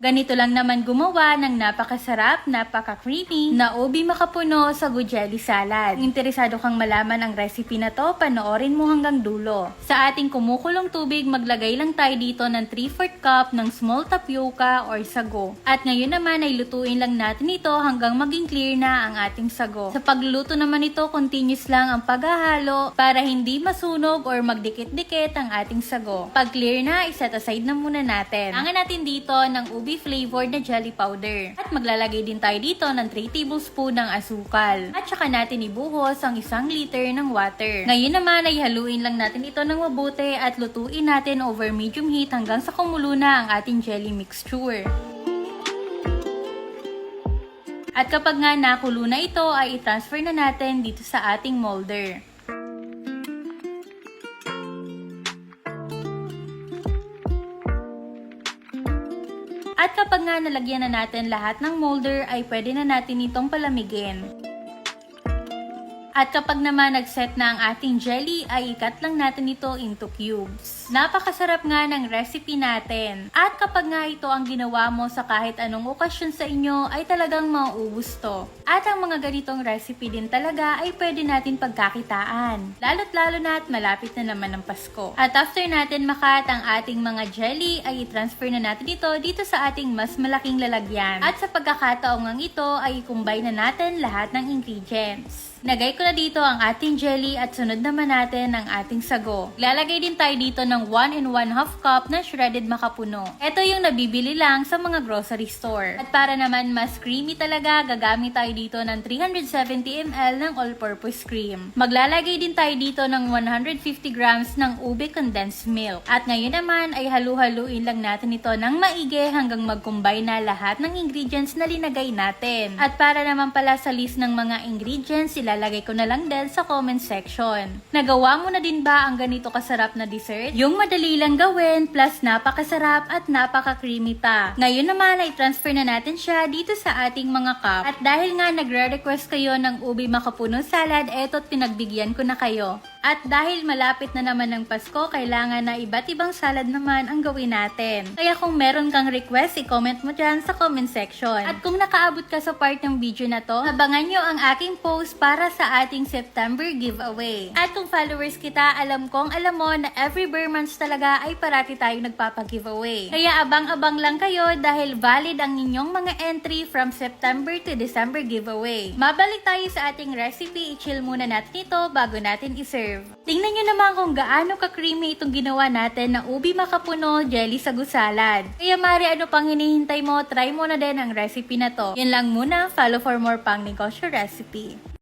Ganito lang naman gumawa ng napakasarap, napaka-creamy na ubi makapuno sa jelly salad. Kung interesado kang malaman ang recipe na to, panoorin mo hanggang dulo. Sa ating kumukulong tubig, maglagay lang tayo dito ng 3/4 cup ng small tapioca or sago. At ngayon naman ay lutuin lang natin ito hanggang maging clear na ang ating sago. Sa pagluluto naman ito, continuous lang ang paghahalo para hindi masunog or magdikit-dikit ang ating sago. Pag clear na, iset aside na muna natin. Angan natin dito ng ubi flavored na jelly powder. At maglalagay din tayo dito ng 3 tablespoon ng asukal. At saka natin ibuhos ang 1 liter ng water. Ngayon naman ay haluin lang natin ito ng mabuti at lutuin natin over medium heat hanggang sa kumulo na ang ating jelly mixture. At kapag nga nakulo na ito ay i-transfer na natin dito sa ating molder. At kapag nga nalagyan na natin lahat ng molder ay pwede na natin itong palamigin. At kapag naman nag-set na ang ating jelly ay ikat lang natin ito into cubes. Napakasarap nga ng recipe natin. At kapag nga ito ang ginawa mo sa kahit anong okasyon sa inyo ay talagang mauubos to. At ang mga ganitong recipe din talaga ay pwede natin pagkakitaan. Lalo't lalo na at malapit na naman ang Pasko. At after natin makat ang ating mga jelly ay i-transfer na natin ito dito sa ating mas malaking lalagyan. At sa pagkakataong ang ito ay i-combine na natin lahat ng ingredients. Nagay ko na dito ang ating jelly at sunod naman natin ang ating sago. Lalagay din tayo dito ng 1 1/2 cup na shredded makapuno. Ito yung nabibili lang sa mga grocery store. At para naman mas creamy talaga, gagamit tayo dito ng 370 ml ng all-purpose cream. Maglalagay din tayo dito ng 150 grams ng ube condensed milk. At ngayon naman ay halu-haluin lang natin ito ng maigi hanggang mag-combine na lahat ng ingredients na linagay natin. At para naman pala sa list ng mga ingredients, ilalagay ko na lang din sa comment section. Nagawa mo na din ba ang ganito kasarap na dessert? Yung madali lang gawin plus napakasarap at napaka-creamy pa. Ngayon naman ay transfer na natin siya dito sa ating mga cup. At dahil nga nagre-request kayo ng ubi makapuno salad, eto't pinagbigyan ko na kayo. At dahil malapit na naman ng Pasko, kailangan na iba't ibang salad naman ang gawin natin. Kaya kung meron kang request, i-comment mo dyan sa comment section. At kung nakaabot ka sa part ng video na to, abangan nyo ang aking post para sa ating September giveaway. At kung followers kita, alam alam mo na every bare months talaga ay parati tayong nagpapag-giveaway. Kaya abang-abang lang kayo dahil valid ang inyong mga entry from September to December giveaway. Mabalik tayo sa ating recipe, i-chill muna natin ito bago natin iserve. Tingnan nyo naman kung gaano ka-creamy itong ginawa natin na ubi makapuno jelly sagu salad. Kaya mari ano pang hinihintay mo, try mo na din ang recipe na to. Yan lang muna, follow for more pang negosyo recipe.